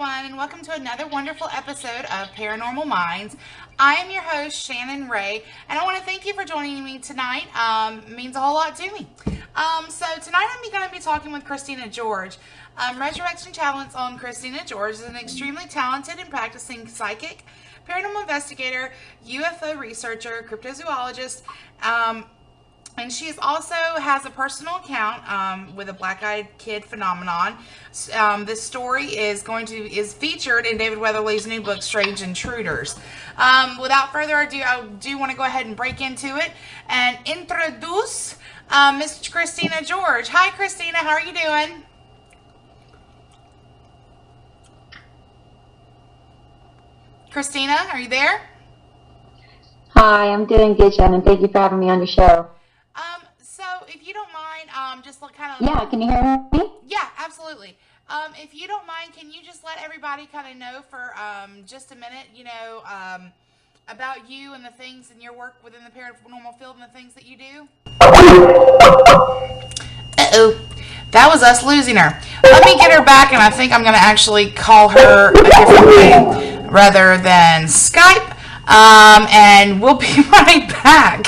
everyone, and welcome to another wonderful episode of Paranormal Minds. I am your host, Shannon Ray, and I want to thank you for joining me tonight. It means a whole lot to me. So tonight I'm going to be talking with Christina George. Resurrection Talents on Christina George is an extremely talented and practicing psychic, paranormal investigator, UFO researcher, cryptozoologist, and she also has a personal account with a black-eyed kid phenomenon. This story is featured in David Weatherly's new book, Strange Intruders. Without further ado, I do want to go ahead and break into it and introduce Miss Christina George. Hi, Christina. How are you doing? Christina, are you there? Hi, I'm doing good, Shannon. Thank you for having me on your show. So if you don't mind, just kind of... Yeah, can you hear me? Yeah, absolutely. If you don't mind, can you just let everybody kind of know for just a minute, about you and the things and your work within the paranormal field and the things that you do? Uh-oh. That was us losing her. Let me get her back, and I think I'm going to actually call her a different way rather than Skype, and we'll be right back.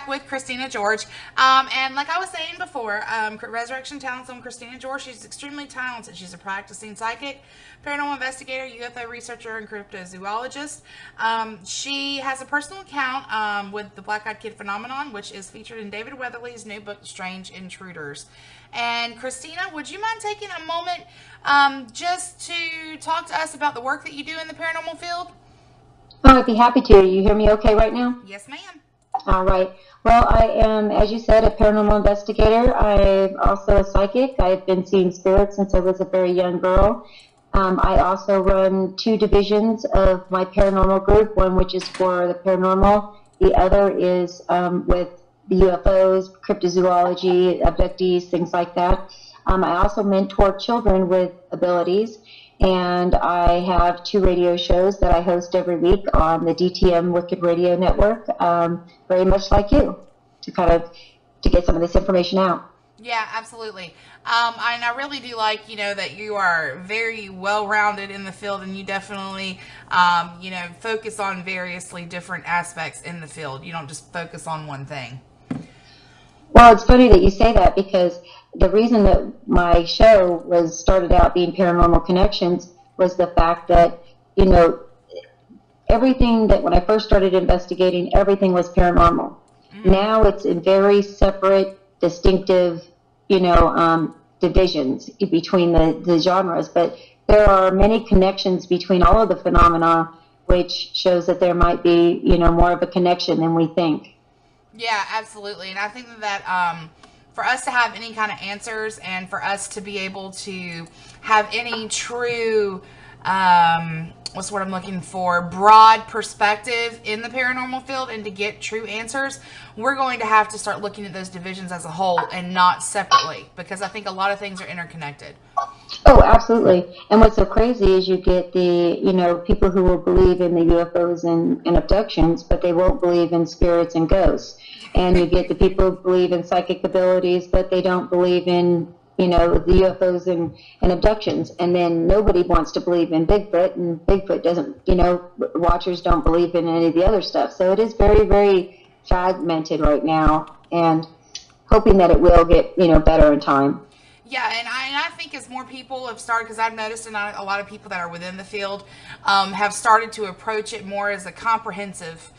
With Christina George, and like I was saying before, Resurrection Talents on Christina George. She's extremely talented. She's a practicing psychic, paranormal investigator, UFO researcher, and cryptozoologist. She has a personal account with the black-eyed kid phenomenon, which is featured in David Weatherly's new book, Strange Intruders. And Christina, would you mind taking a moment just to talk to us about the work that you do in the paranormal field? Oh, I'd be happy to. You hear me okay right now? Yes, ma'am. All right. Well, I am, as you said, a paranormal investigator. I'm also a psychic. I've been seeing spirits since I was a very young girl. I also run two divisions of my paranormal group, one which is for the paranormal. The other is with the UFOs, cryptozoology, abductees, things like that. I also mentor children with abilities. And I have two radio shows that I host every week on the DTM Wicked Radio Network, very much like you, to get some of this information out. Yeah, absolutely. And I really do like, that you are very well-rounded in the field, and you definitely, focus on variously different aspects in the field. You don't just focus on one thing. Well, it's funny that you say that, because the reason that my show was started out being Paranormal Connections was the fact that, everything that when I first started investigating, everything was paranormal. Mm-hmm. Now it's in very separate, distinctive, divisions between the genres. But there are many connections between all of the phenomena, which shows that there might be, more of a connection than we think. Yeah, absolutely. And I think that for us to have any kind of answers, and for us to be able to have any true what's what I'm looking for, broad perspective in the paranormal field and to get true answers, we're going to have to start looking at those divisions as a whole and not separately, because I think a lot of things are interconnected. Oh, absolutely. And what's so crazy is you get the, people who will believe in the UFOs and abductions, but they won't believe in spirits and ghosts. And you get the people who believe in psychic abilities, but they don't believe in, the UFOs and abductions. And then nobody wants to believe in Bigfoot, and Bigfoot doesn't, watchers don't believe in any of the other stuff. So it is very, very fragmented right now, and hoping that it will get, better in time. Yeah, and I think as more people have started, because I've noticed a lot of people that are within the field have started to approach it more as a comprehensive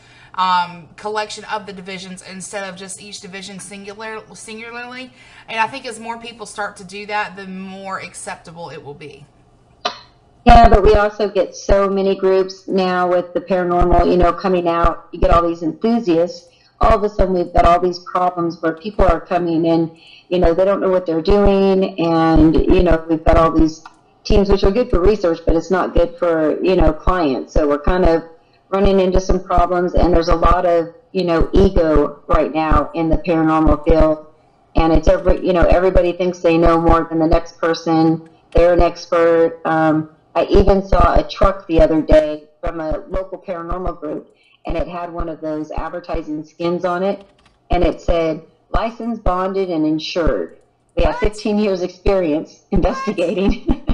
collection of the divisions instead of just each division singularly. And I think as more people start to do that, the more acceptable it will be. Yeah, but we also get so many groups now with the paranormal, coming out. You get all these enthusiasts. All of a sudden, we've got all these problems where people are coming in, they don't know what they're doing, and, we've got all these teams, which are good for research, but it's not good for, clients. So we're kind of running into some problems, and there's a lot of, ego right now in the paranormal field, and it's everybody thinks they know more than the next person. They're an expert. I even saw a truck the other day from a local paranormal group, and it had one of those advertising skins on it, and it said, licensed, bonded, and insured. They have 15 years experience investigating.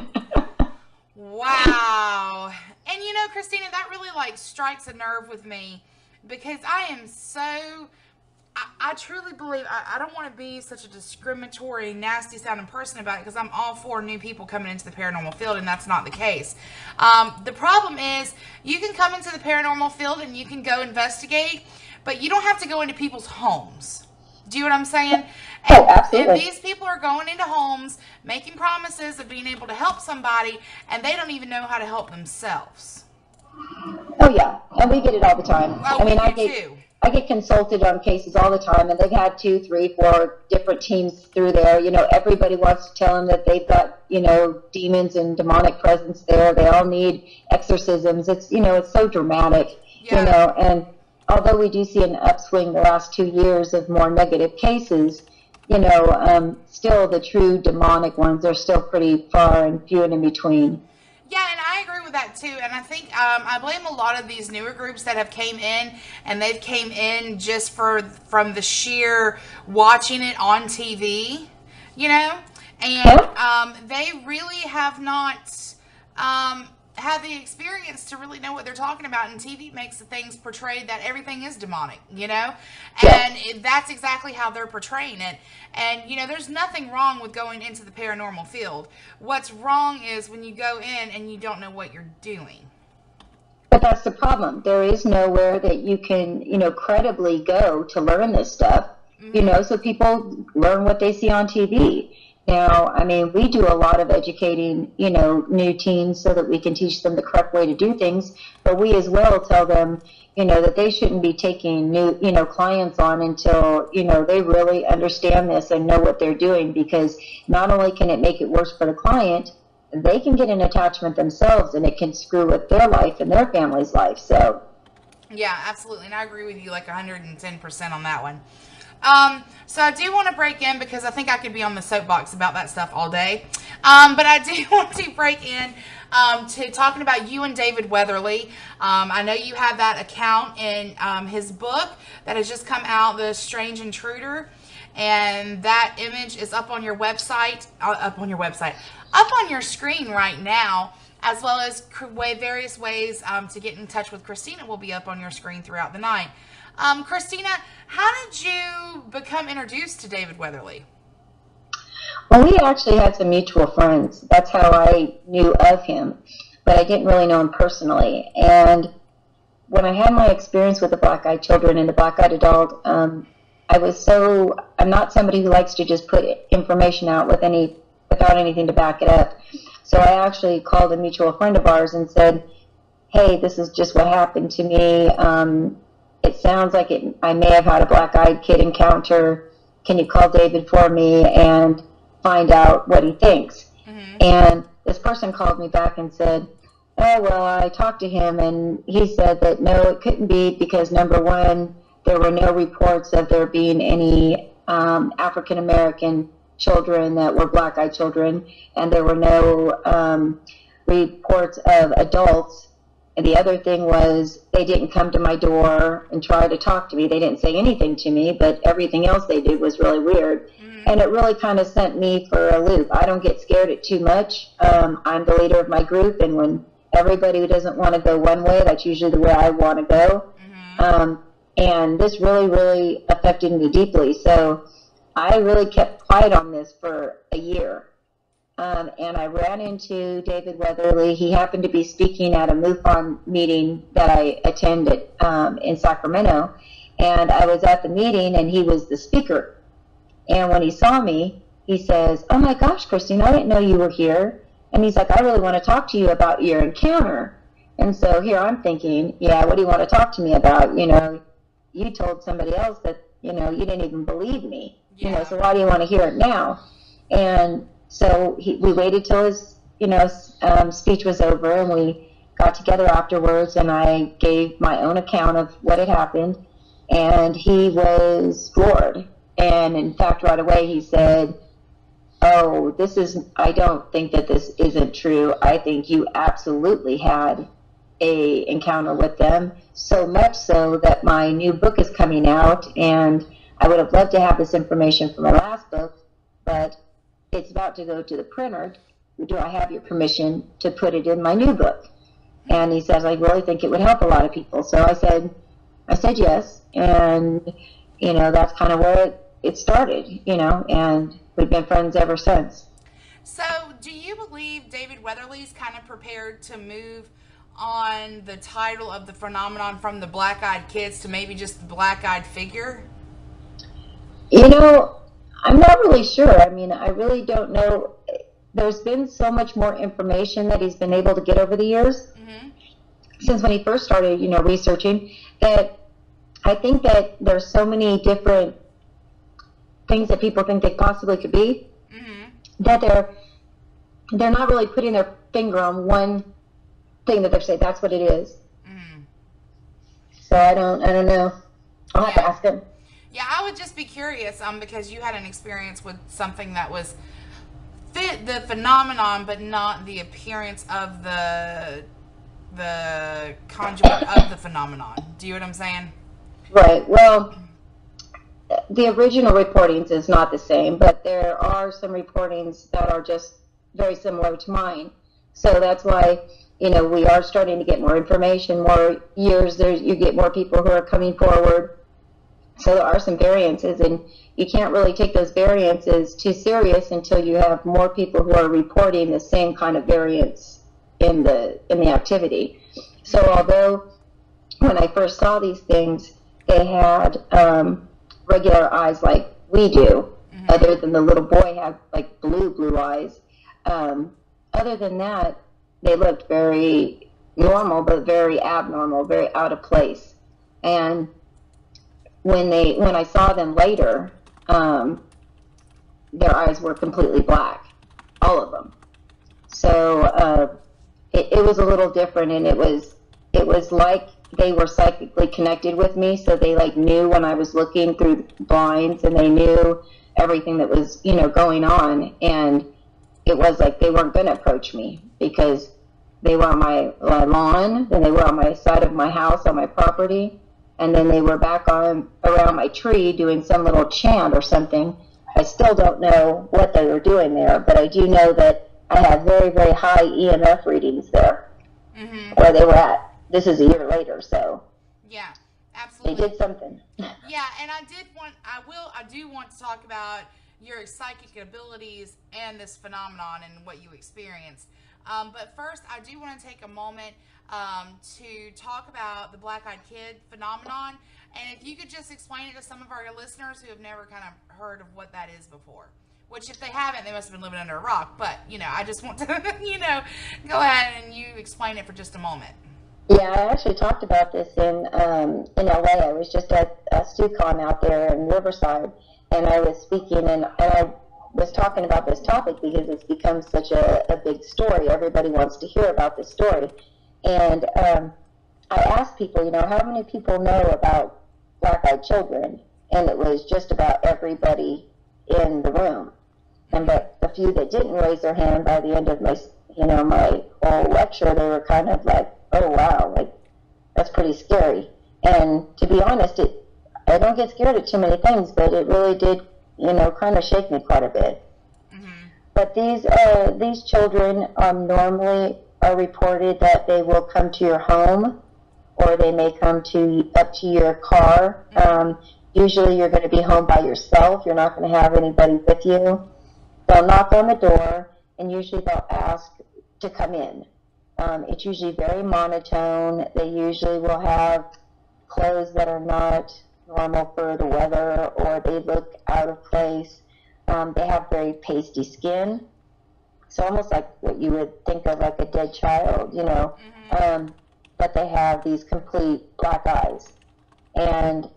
Wow. And Christina, that really strikes a nerve with me, because I am so, I truly believe, I don't want to be such a discriminatory, nasty sounding person about it, because I'm all for new people coming into the paranormal field, and that's not the case. The problem is, you can come into the paranormal field and you can go investigate, but you don't have to go into people's homes. Do you know what I'm saying? Oh, absolutely. And these people are going into homes, making promises of being able to help somebody, and they don't even know how to help themselves. Oh, yeah. And we get it all the time. Oh, I get consulted on cases all the time, and they've had 2, 3, 4 different teams through there. Everybody wants to tell them that they've got, demons and demonic presence there. They all need exorcisms. It's, it's so dramatic, and although we do see an upswing the last 2 years of more negative cases, still the true demonic ones are still pretty far and few and in between. Yeah, and I agree with that too. And I think I blame a lot of these newer groups that have came in, and they've came in just from the sheer watching it on TV, and they really have not had the experience to really know what they're talking about, and TV makes the things portrayed that everything is demonic, and that's exactly how they're portraying it. And there's nothing wrong with going into the paranormal field. What's wrong is when you go in and you don't know what you're doing. But that's the problem. There is nowhere that you can, credibly go to learn this stuff, so people learn what they see on TV. Now, we do a lot of educating, new teens so that we can teach them the correct way to do things, but we as well tell them, that they shouldn't be taking new, clients on until, they really understand this and know what they're doing, because not only can it make it worse for the client, they can get an attachment themselves, and it can screw with their life and their family's life. So, yeah, absolutely. And I agree with you 110% on that one. So I do want to break in, because I think I could be on the soapbox about that stuff all day. But I do want to break in to talking about you and David Weatherly. I know you have that account in his book that has just come out, The Strange Intruder. And that image is up on your website, up on your screen right now, as well as various ways to get in touch with Christina will be up on your screen throughout the night. Christina, how did you become introduced to David Weatherly? Well, we actually had some mutual friends. That's how I knew of him, but I didn't really know him personally. And when I had my experience with the black-eyed children and the black-eyed adult, I'm not somebody who likes to just put information out without anything to back it up. So I actually called a mutual friend of ours and said, hey, this is just what happened to me. It sounds like I may have had a black-eyed kid encounter. Can you call David for me and find out what he thinks? Mm-hmm. And this person called me back and said, Oh, well, I talked to him and he said that no, it couldn't be because number one, there were no reports of there being any African American children that were black eyed children, and there were no reports of adults. And the other thing was they didn't come to my door and try to talk to me. They didn't say anything to me, but everything else they did was really weird. And it really kind of sent me for a loop. I don't get scared at too much. I'm the leader of my group, and when everybody who doesn't want to go one way, that's usually the way I want to go. And this really, really affected me deeply. So I really kept quiet on this for a year. And I ran into David Weatherly. He happened to be speaking at a MUFON meeting that I attended in Sacramento. And I was at the meeting, and he was the speaker. And when he saw me, he says, "Oh my gosh, Christine, I didn't know you were here." And he's like, "I really want to talk to you about your encounter." And so here I'm thinking, yeah, what do you want to talk to me about? You know, you told somebody else that, you know, you didn't even believe me. Yeah. You know, so why do you want to hear it now? And so we waited till his, you know, speech was over, and we got together afterwards, and I gave my own account of what had happened, and he was floored. And in fact, right away he said, "Oh, I don't think that this isn't true. I think you absolutely had a encounter with them, so much so that my new book is coming out, and I would have loved to have this information from my last book, but it's about to go to the printer. Do I have your permission to put it in my new book?" And he says, "I really think it would help a lot of people." So I said yes, and you know, that's kind of where it started, you know, and we've been friends ever since. So do you believe David Weatherly's kind of prepared to move on the title of the phenomenon from the black-eyed kids to maybe just the black-eyed figure? You know, I'm not really sure. I mean, I really don't know. There's been so much more information that he's been able to get over the years since when he first started, you know, researching, that I think that there's so many different things that people think they possibly could be, that they're not really putting their finger on one thing that they're saying that's what it is. So I don't know. I'll have to ask him. Yeah, I would just be curious, because you had an experience with something that was the phenomenon, but not the appearance of the conduit of the phenomenon. Do you know what I'm saying? Right. Well, the original reportings is not the same, but there are some reportings that are just very similar to mine. So that's why, you know, we are starting to get more information, more years. You get more people who are coming forward. So there are some variances, and you can't really take those variances too serious until you have more people who are reporting the same kind of variance in the activity. So although when I first saw these things, they had regular eyes like we do, other than the little boy had like blue eyes. Other than that, they looked very normal, but very abnormal, very out of place. And when I saw them later, their eyes were completely black, all of them. So it was a little different, and it was like they were psychically connected with me, so they like knew when I was looking through the blinds, and they knew everything that was, you know, going on. And it was like they weren't going to approach me because they were on my lawn, then they were on my side of my house, on my property, and then they were back around my tree doing some little chant or something. I still don't know what they were doing there, but I do know that I have very, very high EMF readings there, where they were at. This is a year later, so yeah, absolutely, they did something. Yeah, and I do want to talk about your psychic abilities and this phenomenon and what you experienced. But first, I do want to take a moment to talk about the black-eyed kid phenomenon, and if you could just explain it to some of our listeners who have never kind of heard of what that is before. Which, if they haven't, they must have been living under a rock. But, you know, I just want to, you know, go ahead and you explain it for just a moment. Yeah, I actually talked about this in LA. I was just at StuCon out there in Riverside, and I was speaking, and I was talking about this topic because it's become such a big story. Everybody wants to hear about this story. And I asked people, how many people know about black-eyed children? And it was just about everybody in the room. And but the few that didn't raise their hand, by the end of my, my whole lecture, they were kind of like, oh, wow, like, that's pretty scary. And to be honest, I don't get scared of too many things, but it really did, kind of shake me quite a bit. Mm-hmm. But these children normally are reported that they will come to your home, or they may come up to your car. Usually you're going to be home by yourself. You're not going to have anybody with you. They'll knock on the door, and usually they'll ask to come in. It's usually very monotone. They usually will have clothes that are not normal for the weather, or they look out of place. They have very pasty skin. So almost like what you would think of like a dead child, Mm-hmm. But they have these complete black eyes. And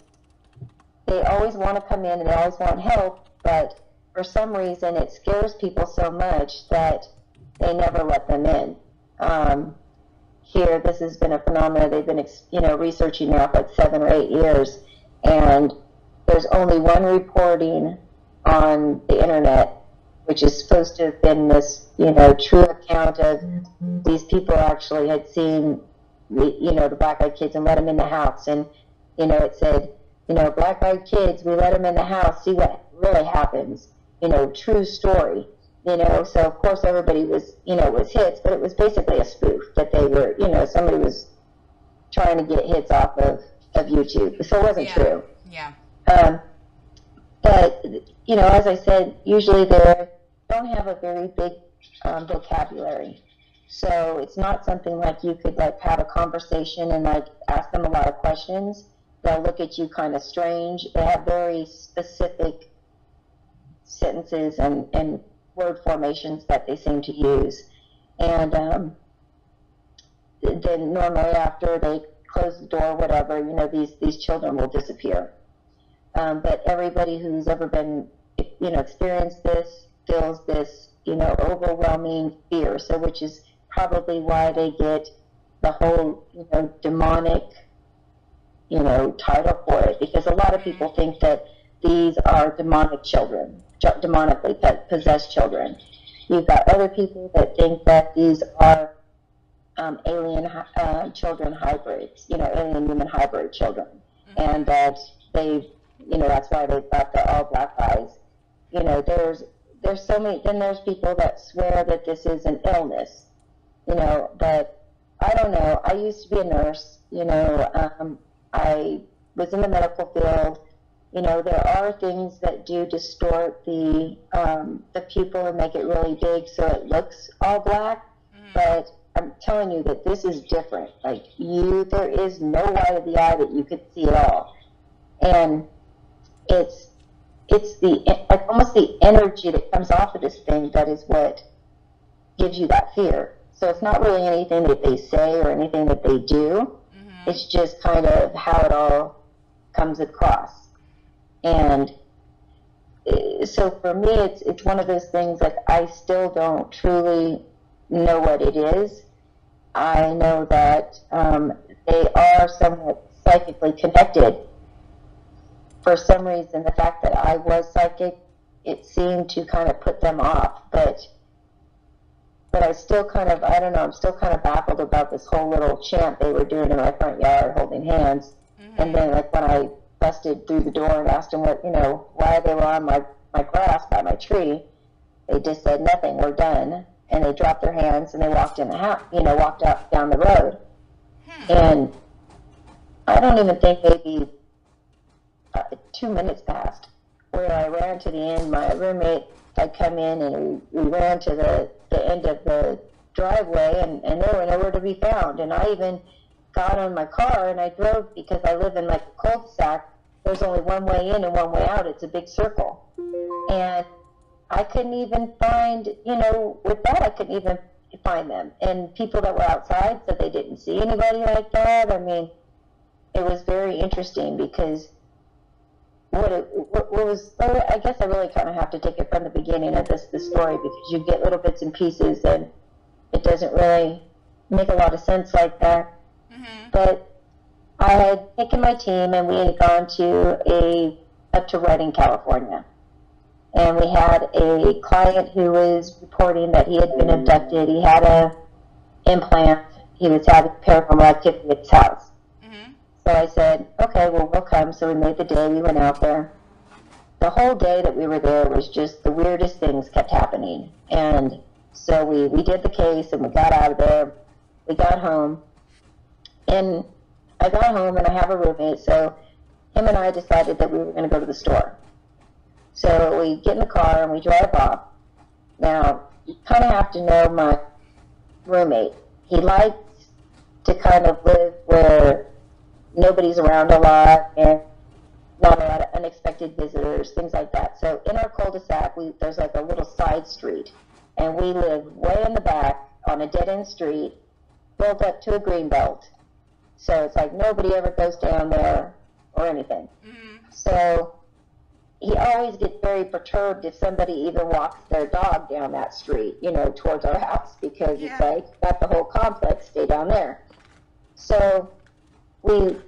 they always want to come in and they always want help, but for some reason it scares people so much that they never let them in. Here, this has been a phenomenon they've been, researching now for like 7 or 8 years, and there's only one reporting on the internet, which is supposed to have been this, true account of these people actually had seen, the black-eyed kids and let them in the house, and, it said, black-eyed kids, we let them in the house, see what really happens, true story. So of course everybody was, was hits, but it was basically a spoof that they were, somebody was trying to get hits off of YouTube. So it wasn't true. Yeah. But, as I said, usually they don't have a very big vocabulary. So it's not something like you could like have a conversation and like ask them a lot of questions. They'll look at you kind of strange. They have very specific sentences and word formations that they seem to use. And then normally after they close the door, whatever, these children will disappear. But everybody who's ever been, experienced this feels this, overwhelming fear. So which is probably why they get the whole, demonic, title for it. Because a lot of people think that these are demonic children, demonically possessed children. You've got other people that think that these are alien children hybrids, alien human hybrid children, and that they've, that's why they've got the all black eyes. There's so many. Then there's people that swear that this is an illness, but I don't know. I used to be a nurse, I was in the medical field. There are things that do distort the pupil and make it really big so it looks all black, but I'm telling you that this is different. Like there is no white of the eye that you could see at all. And it's almost the energy that comes off of this thing that is what gives you that fear. So it's not really anything that they say or anything that they do. Mm-hmm. It's just kind of how it all comes across. And so for me, it's one of those things that I still don't truly know what it is. I know that they are somewhat psychically connected. For some reason, the fact that I was psychic, it seemed to kind of put them off. But I still kind of, I don't know, I'm still kind of baffled about this whole little chant they were doing in my front yard, holding hands. Mm-hmm. And then, like, when I busted through the door and asked them what, why they were on my grass by my tree, they just said nothing, we're done. And they dropped their hands and they walked in the house, walked out down the road. And I don't even think maybe 2 minutes passed where I ran to the end. My roommate had come in and we ran to the end of the driveway and they were nowhere to be found. And I even got on my car and I drove, because I live in like a cul-de-sac. There's only one way in and one way out. It's a big circle. And I couldn't even find, with that I couldn't even find them. And people that were outside said they didn't see anybody like that. I mean, it was very interesting because what was, well, I guess I really kind of have to take it from the beginning of the story, because you get little bits and pieces and it doesn't really make a lot of sense like that. Mm-hmm. But I had taken my team and we had gone up to Redding, California. And we had a client who was reporting that he had been abducted. He had a implant. He was having paranormal activity at his house. Mm-hmm. So I said, okay, well, we'll come. So we made the day. We went out there. The whole day that we were there was just the weirdest things kept happening. And so we did the case and we got out of there. We got home. And I got home and I have a roommate. So him and I decided that we were going to go to the store. So we get in the car and we drive off. Now, you kind of have to know my roommate. He likes to kind of live where nobody's around a lot and not a lot of unexpected visitors, things like that. So in our cul-de-sac, there's like a little side street, and we live way in the back on a dead-end street, built up to a green belt. So it's like nobody ever goes down there or anything. Mm-hmm. So he always gets very perturbed if somebody even walks their dog down that street, towards our house, because it's like, got the whole complex stay down there. So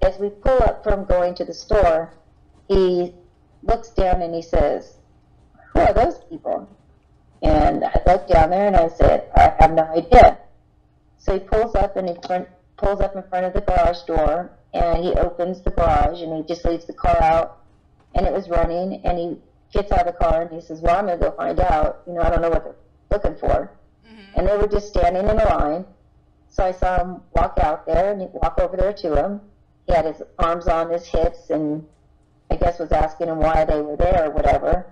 as we pull up from going to the store, he looks down and he says, who are those people? And I look down there and I said, I have no idea. So he pulls up in front of the garage door, and he opens the garage and he just leaves the car out. And it was running, and he gets out of the car and he says, well, I'm going to go find out. I don't know what they're looking for. Mm-hmm. And they were just standing in a line. So I saw him walk out there and walk over there to him. He had his arms on his hips and I guess was asking him why they were there or whatever.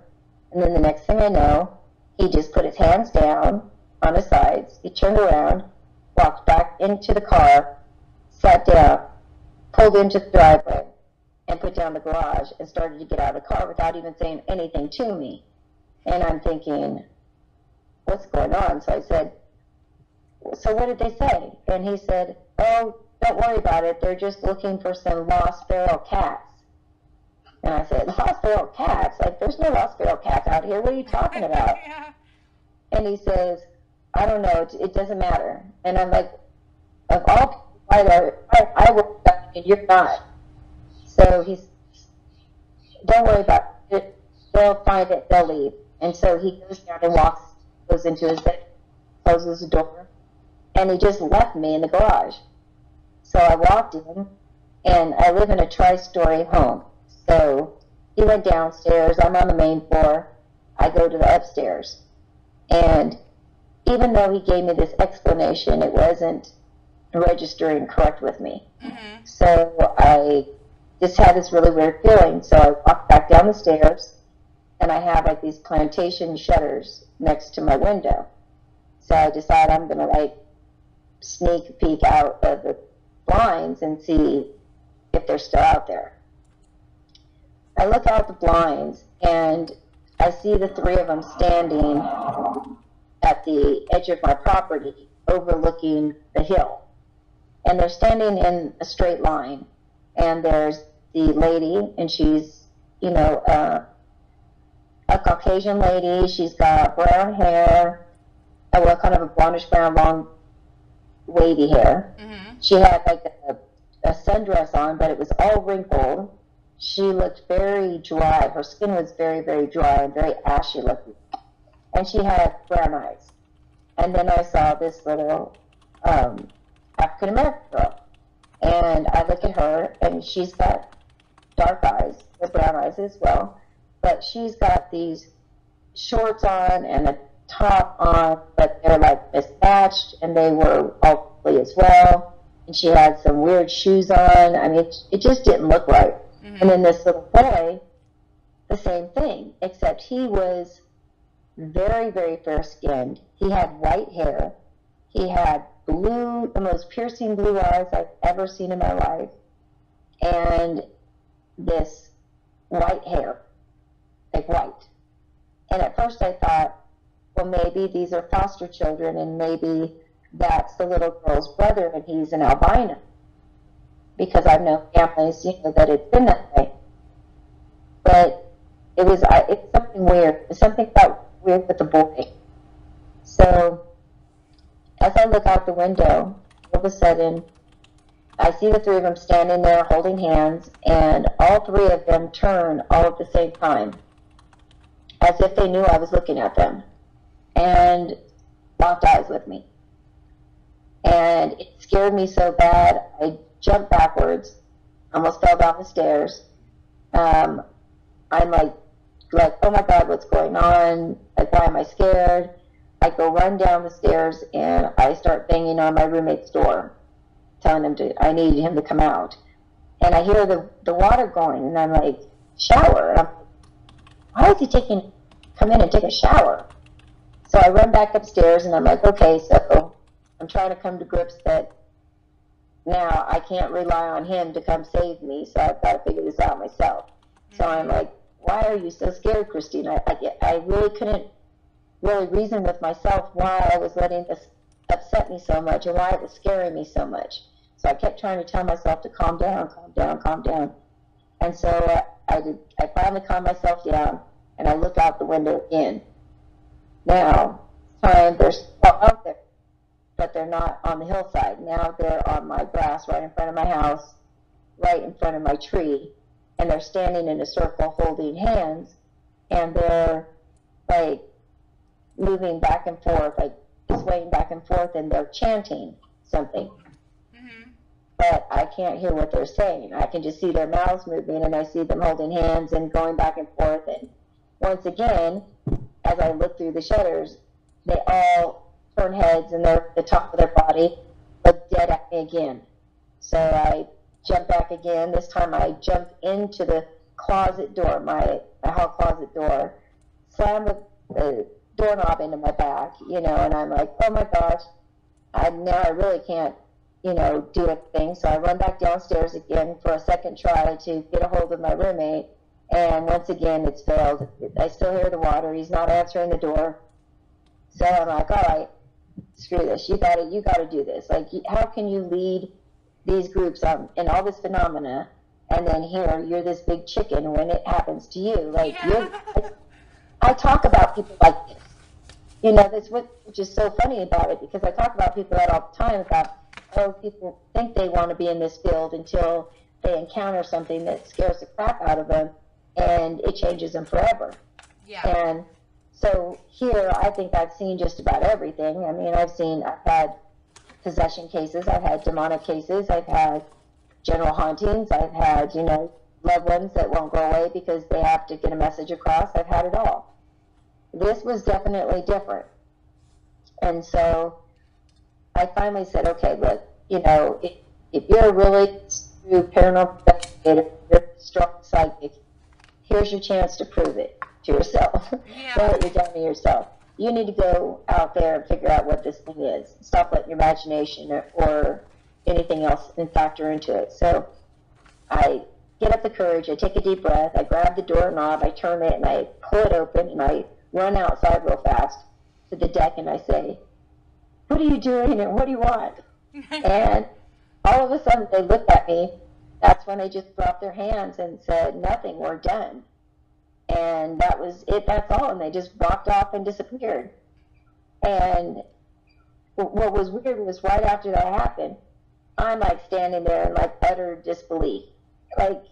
And then the next thing I know, he just put his hands down on his sides. He turned around, walked back into the car, sat down, pulled into the driveway, and put down the garage and started to get out of the car without even saying anything to me. And I'm thinking, what's going on? So I said, so what did they say? And he said, oh, don't worry about it. They're just looking for some lost feral cats. And I said, lost feral cats? Like, there's no lost feral cats out here. What are you talking about? Yeah. And he says, I don't know. It doesn't matter. And I'm like, of all people, I will, and you're not. So he's, don't worry about it. They'll find it. They'll leave. And so he goes down and goes into his bed, closes the door, and he just left me in the garage. So I walked in, and I live in a tri-story home. So he went downstairs. I'm on the main floor. I go to the upstairs. And even though he gave me this explanation, it wasn't registering correct with me. Mm-hmm. So I just had this really weird feeling. So I walked back down the stairs, and I have like these plantation shutters next to my window. So I decide I'm going to like sneak peek out of the blinds and see if they're still out there. I look out the blinds, and I see the three of them standing at the edge of my property, overlooking the hill. And they're standing in a straight line. And there's the lady, and she's, a Caucasian lady. She's got brown hair, kind of a blondish brown, long, wavy hair. Mm-hmm. She had like a sundress on, but it was all wrinkled. She looked very dry. Her skin was very, very dry and very ashy looking. And she had brown eyes. And then I saw this little African American girl. And I look at her, and she's got dark eyes, or brown eyes as well. But she's got these shorts on and a top on, but they're like mismatched, and they were all ugly as well. And she had some weird shoes on. I mean, it just didn't look right. Mm-hmm. And then this little boy, the same thing, except he was very, very fair-skinned. He had white hair. He had the most piercing blue eyes I've ever seen in my life, and this white hair, like white. And at first I thought, well, maybe these are foster children, and maybe that's the little girl's brother, and he's an albino, because I've known families, that it's been that way. but it's something weird. Something felt weird with the boy. So as I look out the window, all of a sudden, I see the three of them standing there holding hands, and all three of them turn all at the same time, as if they knew I was looking at them, and locked eyes with me. And it scared me so bad, I jumped backwards, almost fell down the stairs. I'm like, oh my God, what's going on? Like, why am I scared? I go run down the stairs, and I start banging on my roommate's door, telling him I needed him to come out. And I hear the water going, and I'm like, shower? And I'm like, why is he come in and take a shower? So I run back upstairs, and I'm like, okay, so I'm trying to come to grips that now I can't rely on him to come save me, so I've got to figure this out myself. So I'm like, why are you so scared, Christine? I really couldn't really reason with myself why I was letting this upset me so much and why it was scaring me so much. So I kept trying to tell myself to calm down, calm down, calm down. And so I finally calmed myself down, and I look out the window again. Now, they're still out there, but they're not on the hillside. Now they're on my grass right in front of my house, right in front of my tree, and they're standing in a circle holding hands, and they're like moving back and forth, like swaying back and forth, and they're chanting something. Mm-hmm. But I can't hear what they're saying. I can just see their mouths moving, and I see them holding hands and going back and forth. And once again, as I look through the shutters, they all turn heads, and they're at the top of their body, look dead at me again. So I jump back again. This time I jump into the closet door, my hall closet door, slam the doorknob into my back, and I'm like, oh my gosh, now I really can't, do anything. So I run back downstairs again for a second try to get a hold of my roommate, and once again it's failed. I still hear the water. He's not answering the door. So I'm like, all right, screw this. You got to do this. Like, how can you lead these groups in all this phenomena, and then here you're this big chicken when it happens to you? Like, yeah. I talk about people like this. That's which is so funny about it, because I talk about people that all the time about, people think they want to be in this field until they encounter something that scares the crap out of them, and it changes them forever. Yeah. And so here, I think I've seen just about everything. I mean, I've had possession cases, I've had demonic cases, I've had general hauntings, I've had, loved ones that won't go away because they have to get a message across. I've had it all. This was definitely different. And so I finally said, okay, look, if you're really true paranormal investigator, you're a strong psychic, here's your chance to prove it to yourself. Yeah. Don't let you down to yourself. You need to go out there and figure out what this thing is. Stop letting your imagination or anything else factor into it. So I get up the courage, I take a deep breath, I grab the doorknob, I turn it, and I pull it open, and I run outside real fast to the deck, and I say, what are you doing, and what do you want? And all of a sudden they looked at me. That's when they just dropped their hands and said, nothing, we're done. And that was it, that's all. And they just walked off and disappeared. And what was weird was right after that happened, I'm like standing there in like utter disbelief. Like,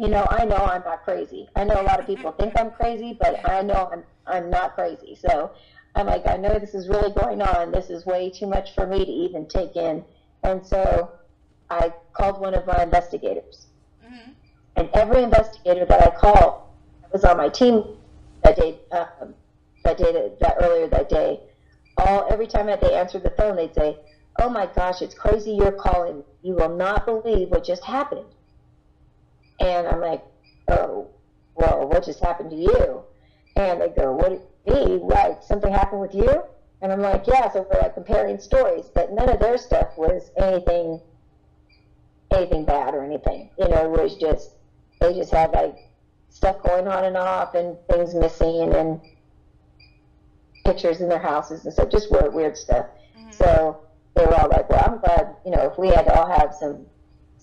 I know I'm not crazy. I know a lot of people think I'm crazy, but I know I'm not crazy. So I'm like, I know this is really going on. This is way too much for me to even take in. And so I called one of my investigators. Mm-hmm. And every investigator that I called was on my team that earlier that day. Every time that they answered the phone, they'd say, oh my gosh, it's crazy you're calling. You will not believe what just happened. And I'm like, oh, well, what just happened to you? And they go, what, me? Like, something happened with you? And I'm like, yeah. So we're like comparing stories, but none of their stuff was anything bad or anything. It was just, they just had like stuff going on and off and things missing and pictures in their houses and stuff, just weird stuff. Mm-hmm. So they were all like, well, I'm glad, if we had to all have some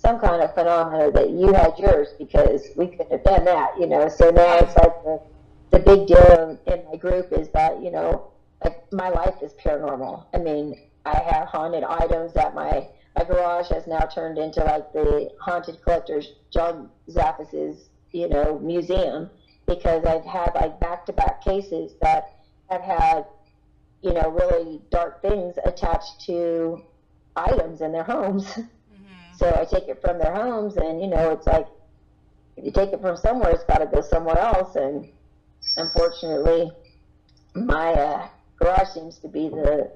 some kind of phenomena that you had yours, because we couldn't have done that, you know. So now it's like the big deal in my group is that, you know, like my life is paranormal. I mean, I have haunted items that my garage has now turned into like the haunted collector's John Zaffis's, you know, museum, because I've had like back-to-back cases that have had, you know, really dark things attached to items in their homes. Mm-hmm. So I take it from their homes, and, you know, it's like, if you take it from somewhere, it's got to go somewhere else. And unfortunately, my garage seems to be the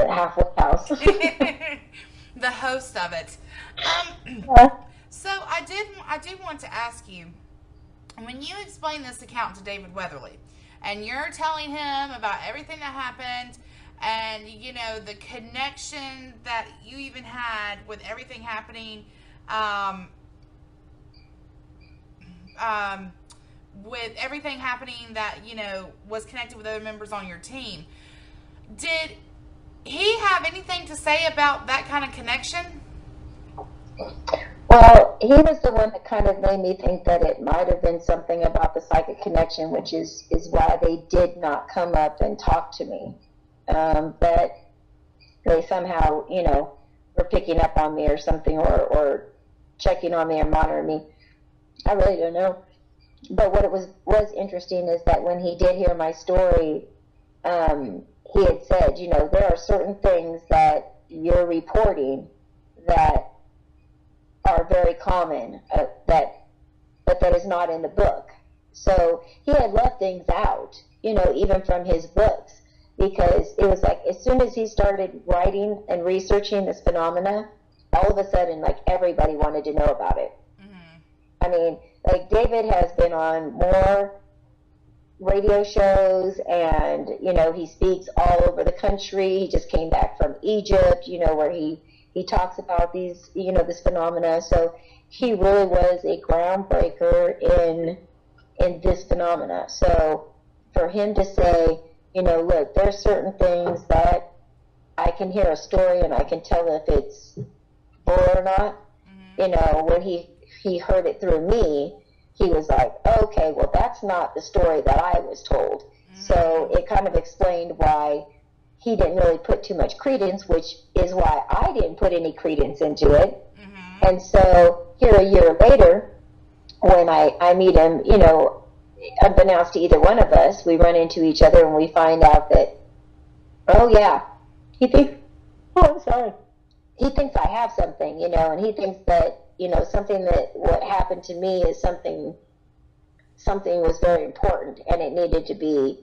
halfway house. The host of it. So I did want to ask you, when you explain this account to David Weatherly, and you're telling him about everything that happened, and, you know, the connection that you even had with everything happening, with everything happening that, you know, was connected with other members on your team, did he have anything to say about that kind of connection? Well, he was the one that kind of made me think that it might have been something about the psychic connection, which is why they did not come up and talk to me. But they somehow, you know, were picking up on me or something, or checking on me or monitoring me. I really don't know. But what it was interesting is that when he did hear my story, he had said, you know, there are certain things that you're reporting that are very common, but that is not in the book. So he had left things out, you know, even from his books, because it was like as soon as he started writing and researching this phenomena, all of a sudden, like, everybody wanted to know about it. Mm-hmm. I mean, like, David has been on more radio shows, and, you know, he speaks all over the country. He just came back from Egypt, you know, where he talks about these, you know, this phenomena. So he really was a groundbreaker in this phenomena. So for him to say, you know, look, there's certain things that I can hear a story and I can tell if it's bull or not. Mm-hmm. You know, when he heard it through me, he was like, okay, well, that's not the story that I was told. Mm-hmm. So it kind of explained why he didn't really put too much credence, which is why I didn't put any credence into it. Mm-hmm. And so here a year later, when I meet him, you know, unbeknownst to either one of us, we run into each other and we find out that, oh yeah, he thinks I have something, you know, and he thinks that, you know, something that what happened to me is something was very important, and it needed to be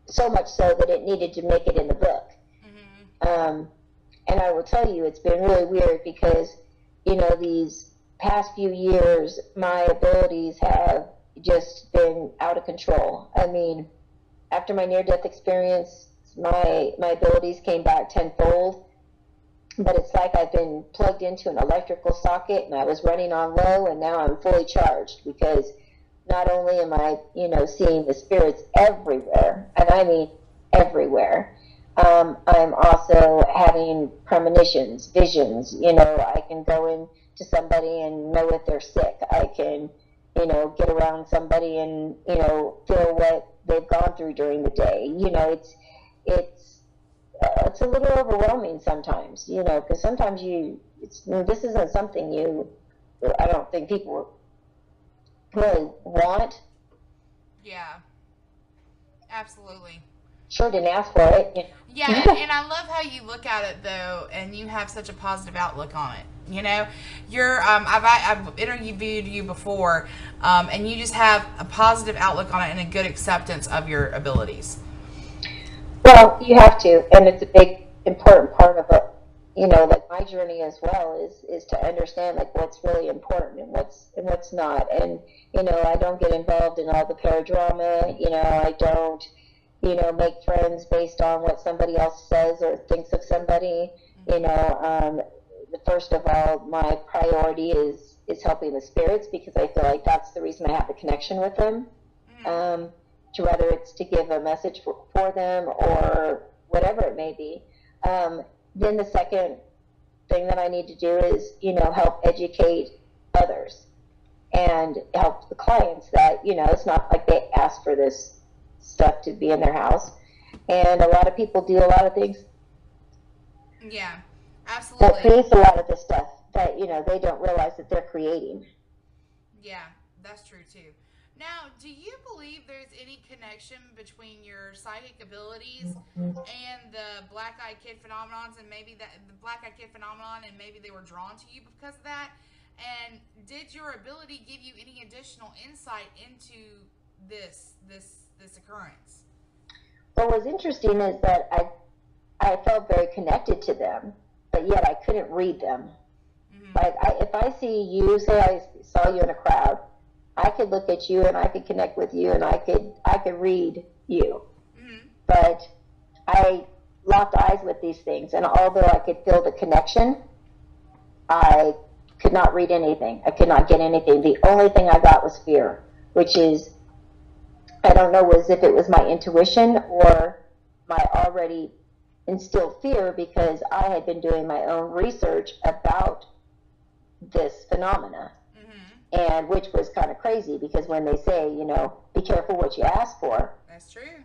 so much so that it needed to make it in the book. Mm-hmm. And I will tell you, it's been really weird because, you know, these past few years, my abilities have just been out of control. I mean, after my near-death experience, my abilities came back tenfold, but it's like I've been plugged into an electrical socket and I was running on low, and now I'm fully charged, because not only am I, you know, seeing the spirits everywhere, and I mean everywhere, I'm also having premonitions, visions. You know, I can go in to somebody and know if they're sick. I can, you know, get around somebody and, you know, feel what they've gone through during the day. You know, it's a little overwhelming sometimes, you know, because sometimes this isn't something I don't think people really want. Yeah, absolutely. Sure didn't ask for it. You know? Yeah, and I love how you look at it, though, and you have such a positive outlook on it. You know, I've interviewed you before, and you just have a positive outlook on it and a good acceptance of your abilities. Well, you have to, and it's a big, important part of it. You know, like my journey as well is to understand like what's really important and what's not. And, you know, I don't get involved in all the paradrama. You know, I don't, you know, make friends based on what somebody else says or thinks of somebody. Mm-hmm. You know, first of all, my priority is helping the spirits, because I feel like that's the reason I have the connection with them. Mm-hmm. To whether it's to give a message for them or whatever it may be. Then the second thing that I need to do is, help educate others and help the clients that, it's not like they asked for this stuff to be in their house. And a lot of people do a lot of things. Yeah, absolutely. That creates a lot of the stuff that, they don't realize that they're creating. Yeah, that's true too. Now, do you believe there's any connection between your psychic abilities and the black-eyed kid phenomenons, and maybe the black-eyed kid phenomenon, and maybe they were drawn to you because of that? And did your ability give you any additional insight into this occurrence? What was interesting is that I felt very connected to them, but yet I couldn't read them. Mm-hmm. Like if I see you, say I saw you in a crowd, I could look at you and I could connect with you and I could read you. Mm-hmm. But I locked eyes with these things, and although I could feel the connection, I could not read anything. I could not get anything. The only thing I got was fear, which is, I don't know, was if it was my intuition or my already instilled fear, because I had been doing my own research about this phenomena. And which was kind of crazy, because when they say, be careful what you ask for. That's true.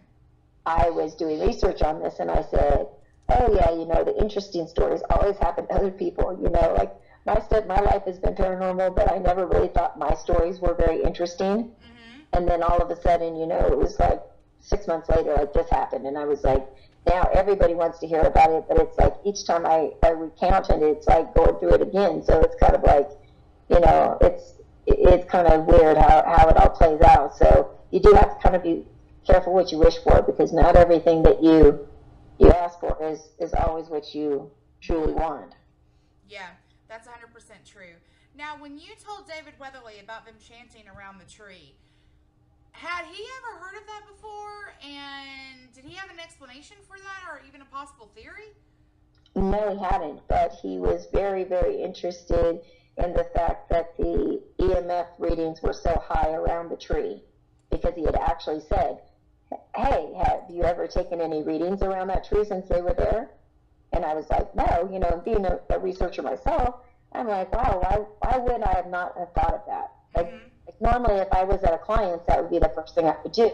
I was doing research on this, and I said, oh yeah, the interesting stories always happen to other people. Like my life has been paranormal, but I never really thought my stories were very interesting. Mm-hmm. And then all of a sudden, it was like 6 months later, like this happened, and I was like, now everybody wants to hear about it, but it's like each time I recount it, it's like going through it again. So it's kind of like, it's kind of weird how it all plays out. So you do have to kind of be careful what you wish for, because not everything that you ask for is always what you truly want. Yeah, that's 100% true. Now, when you told David Weatherly about them chanting around the tree, had he ever heard of that before? And did he have an explanation for that, or even a possible theory? No, he hadn't, but he was very, very interested in the fact that the EMF readings were so high around the tree, because he had actually said, hey, have you ever taken any readings around that tree since they were there? And I was like, no, being a researcher myself, I'm like, wow, why would I have not have thought of that? Like normally if I was at a client's, that would be the first thing I would do,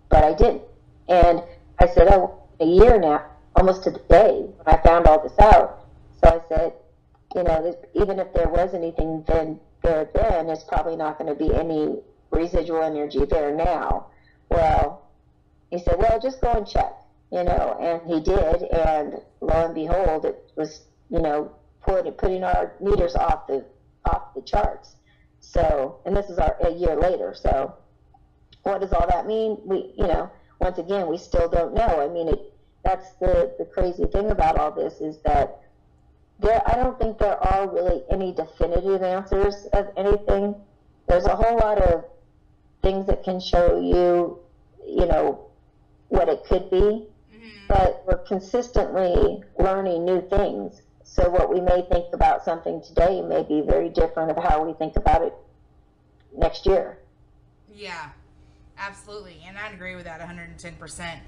but I didn't. And I said, a year now, almost to the day, when I found all this out. So I said, even if there was anything then, it's probably not going to be any residual energy there now. Well, he said, well, just go and check, and he did, and lo and behold, it was, putting our meters off the charts. So, and this is a year later. So what does all that mean? We, once again, we still don't know. I mean, that's the crazy thing about all this, is that I don't think there are really any definitive answers of anything. There's a whole lot of things that can show you, what it could be, but we're consistently learning new things. So what we may think about something today may be very different of how we think about it next year. Yeah, absolutely. And I'd agree with that 110%.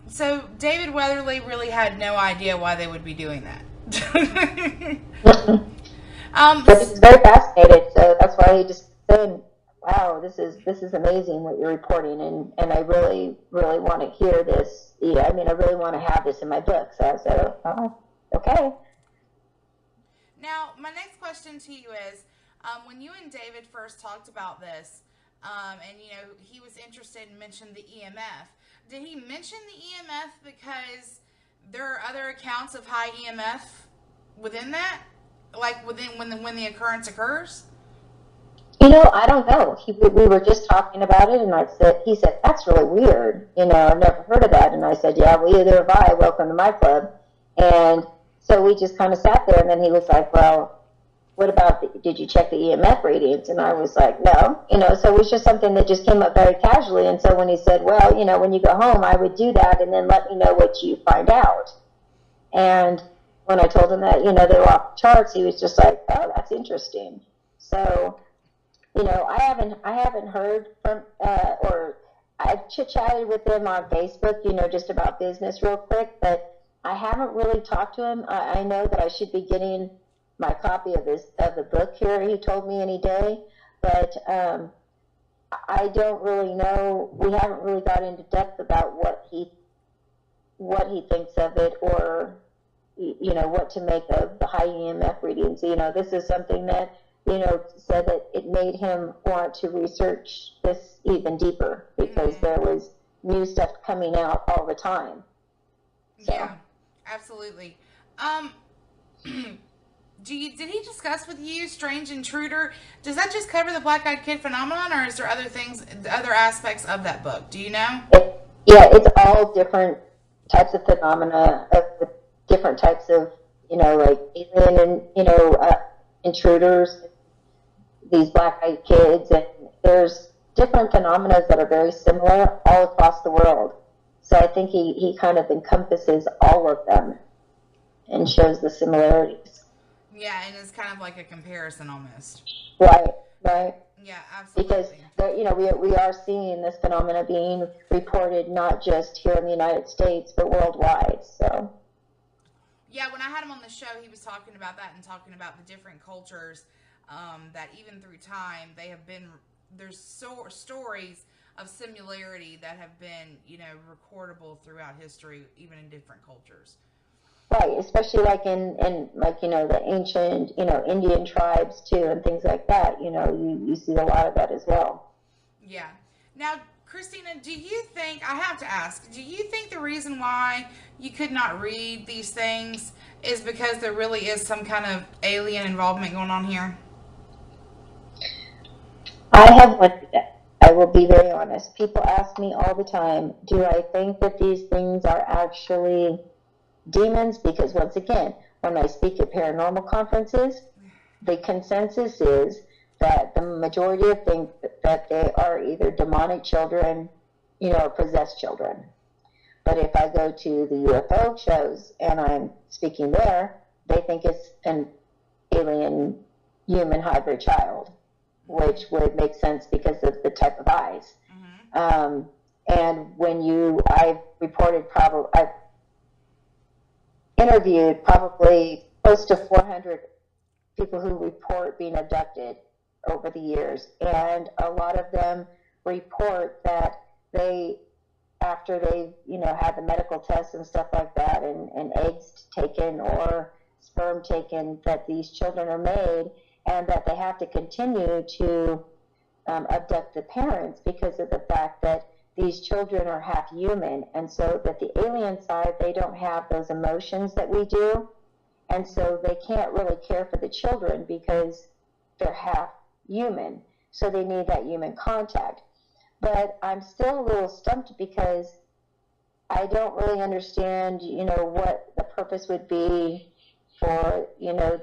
So David Weatherly really had no idea why they would be doing that. But he's very fascinated, so that's why he just said, wow, this is amazing what you're reporting, and I really, really want to hear this. Yeah, I mean, I really want to have this in my book. So I said, okay. Now, my next question to you is, when you and David first talked about this, and he was interested and mentioned the EMF, did he mention the EMF because there are other accounts of high EMF within that, like when the occurrence occurs? I don't know. We were just talking about it, and he said, that's really weird. I've never heard of that. And I said, yeah, well, either have I. Welcome to my club. And so we just kind of sat there, and then he was like, well, what about, did you check the EMF readings? And I was like, no. So it was just something that just came up very casually. And so when he said, well, when you go home, I would do that, and then let me know what you find out. And when I told him that, they were off the charts, he was just like, oh, that's interesting. So, I haven't heard from, or I've chit-chatted with him on Facebook, just about business real quick, but I haven't really talked to him. I know that I should be getting my copy of the book here. He told me any day, but I don't really know. We haven't really got into depth about what he thinks of it, or what to make of the high EMF readings. This is something that said that it made him want to research this even deeper, because Mm-hmm. there was new stuff coming out all the time. So Yeah, absolutely. Um, did he discuss with you Strange Intruder? Does that just cover the black eyed kid phenomenon, or is there other things, other aspects of that book? Do you know? yeah, it's all different types of phenomena of different types of like alien and intruders, these black-eyed kids, and there's different phenomena that are very similar all across the world. So I think he kind of encompasses all of them and shows the similarities. Yeah, and it's kind of like a comparison almost. Right, right. Yeah, Because absolutely. we are seeing this phenomena being reported not just here in the United States but worldwide. So Yeah, when I had him on the show, he was talking about that and talking about the different cultures that even through time they have been. There's stories of similarity that have been, recordable throughout history, even in different cultures. right, especially like in like the ancient Indian tribes too, and things like that. You see a lot of that as well. Yeah. Now, Christina, do you think, I have to ask, do you think the reason why you could not read these things is because there really is some kind of alien involvement going on here? I have wondered that. I will be very honest. People ask me all the time, do I think that these things are actually demons? Because once again, when I speak at paranormal conferences, the consensus is that the majority of think that they are either demonic children, or possessed children. But if I go to the UFO shows and I'm speaking there, they think it's an alien human hybrid child, which would make sense because of the type of eyes. Mm-hmm. And I've I've interviewed probably close to 400 people who report being abducted over the years, and a lot of them report that they, after they had the medical tests and stuff like that, and eggs taken or sperm taken, that these children are made, and that they have to continue to abduct the parents because of the fact that these children are half human, and so that the alien side, they don't have those emotions that we do, and so they can't really care for the children because they're half human, so they need that human contact. But I'm still a little stumped because I don't really understand, what the purpose would be for,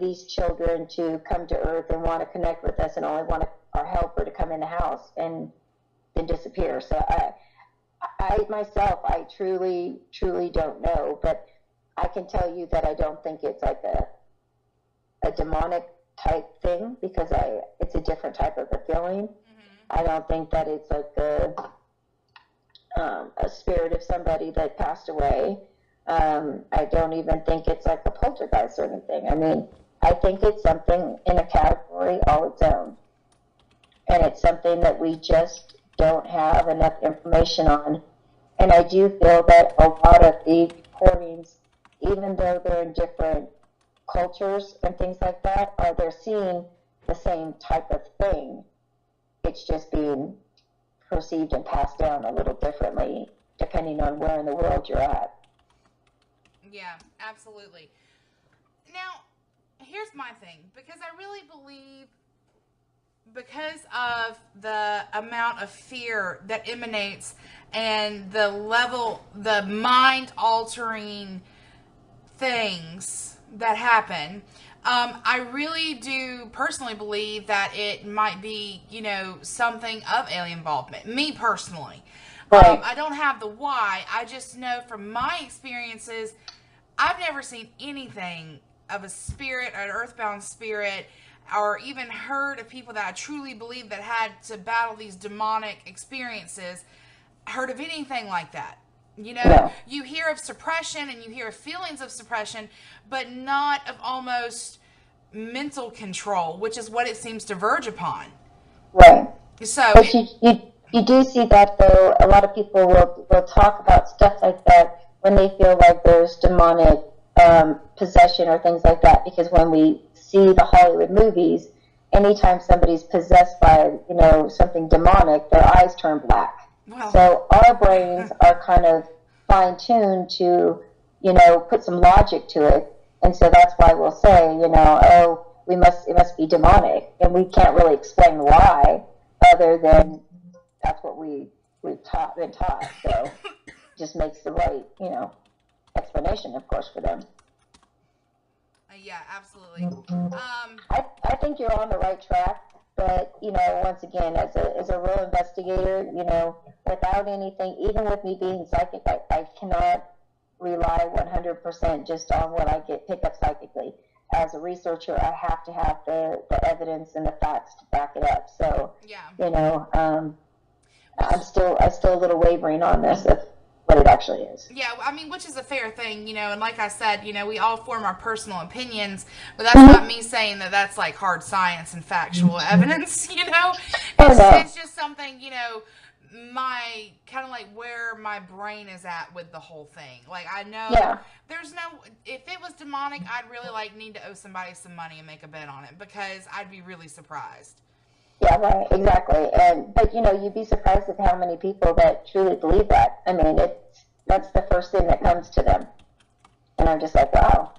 these children to come to Earth and want to connect with us and only want our helper to come in the house and then disappear. So I myself, I truly, truly don't know, but I can tell you that I don't think it's like a demonic type thing, because it's a different type of a feeling. Mm-hmm. I don't think that it's like a spirit of somebody that passed away. I don't even think it's like a poltergeist or anything. I mean, I think it's something in a category all its own. And it's something that we just don't have enough information on. And I do feel that a lot of the recordings, even though they're in different cultures and things like that, they're seeing the same type of thing. It's just being perceived and passed down a little differently depending on where in the world you're at. Yeah, absolutely. Now, here's my thing, because I really believe, because of the amount of fear that emanates and the mind altering things that happen, I really do personally believe that it might be, something of alien involvement. Me personally. Right. I don't have the why. I just know from my experiences, I've never seen anything of a spirit, an earthbound spirit, or even heard of people that I truly believe that had to battle these demonic experiences, heard of anything like that. You know, No. you hear of suppression and you hear of feelings of suppression, but not of almost mental control, which is what it seems to verge upon. Right. So, But you do see that, though. A lot of people will talk about stuff like that when they feel like there's demonic possession or things like that. Because when we see the Hollywood movies, anytime somebody's possessed by, something demonic, their eyes turn black. well, So our brains are kind of fine-tuned to, put some logic to it. And so that's why we'll say, oh, it must be demonic. And we can't really explain why, other than that's what we've been taught. So it just makes the right, explanation, of course, for them. yeah, absolutely. I think you're on the right track, but once again, as a real investigator, without anything, even with me being psychic, I cannot rely 100% just on what I pick up psychically. As a researcher, I have to have the evidence and the facts to back it up. So, yeah. I'm still a little wavering on this of what it actually is. Yeah, I mean, which is a fair thing, and like I said, we all form our personal opinions, but that's not me saying that that's like hard science and factual evidence, It's just something, my kind of like where my brain is at with the whole thing. Like, I know there's if it was demonic, I'd really need to owe somebody some money and make a bet on it, because I'd be really surprised. Yeah, right, exactly. But you'd be surprised at how many people that truly believe that. I mean, that's the first thing that comes to them. And I'm just like, wow,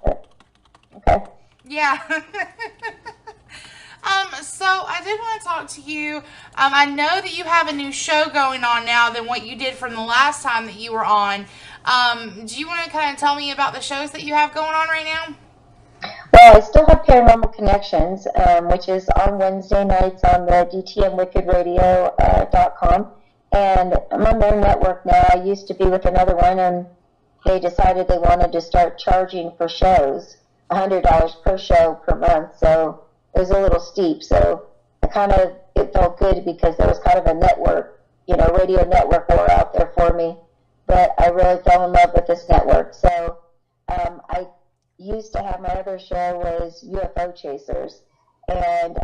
okay. Yeah. So I did want to talk to you. I know that you have a new show going on now than what you did from the last time that you were on. Do you want to kind of tell me about the shows that you have going on right now? Well, I still have Paranormal Connections, which is on Wednesday nights on the DTMWickedRadio.com. And I'm on their network now. I used to be with another one, and they decided they wanted to start charging for shows, $100 per show per month. So it was a little steep. So it felt good because there was kind of a network, radio network war out there for me. But I really fell in love with this network. So I used to have my other show was UFO Chasers, and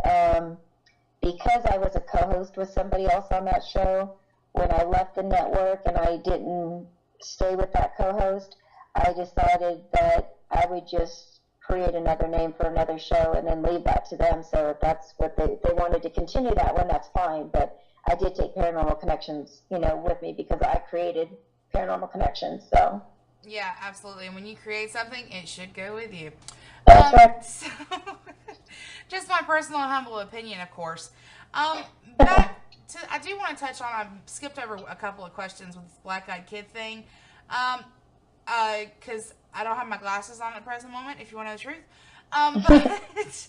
because I was a co-host with somebody else on that show, when I left the network and I didn't stay with that co-host, I decided that I would just create another name for another show and then leave that to them. So if that's what they wanted to continue that one, that's fine. But I did take Paranormal Connections, with me because I created Paranormal Connections. So. Yeah, absolutely. And when you create something, it should go with you. That's right. So, just my personal humble opinion, of course. I do want to touch on, I skipped over a couple of questions with this black-eyed kid thing. Because I don't have my glasses on at the present moment, if you want to know the truth. But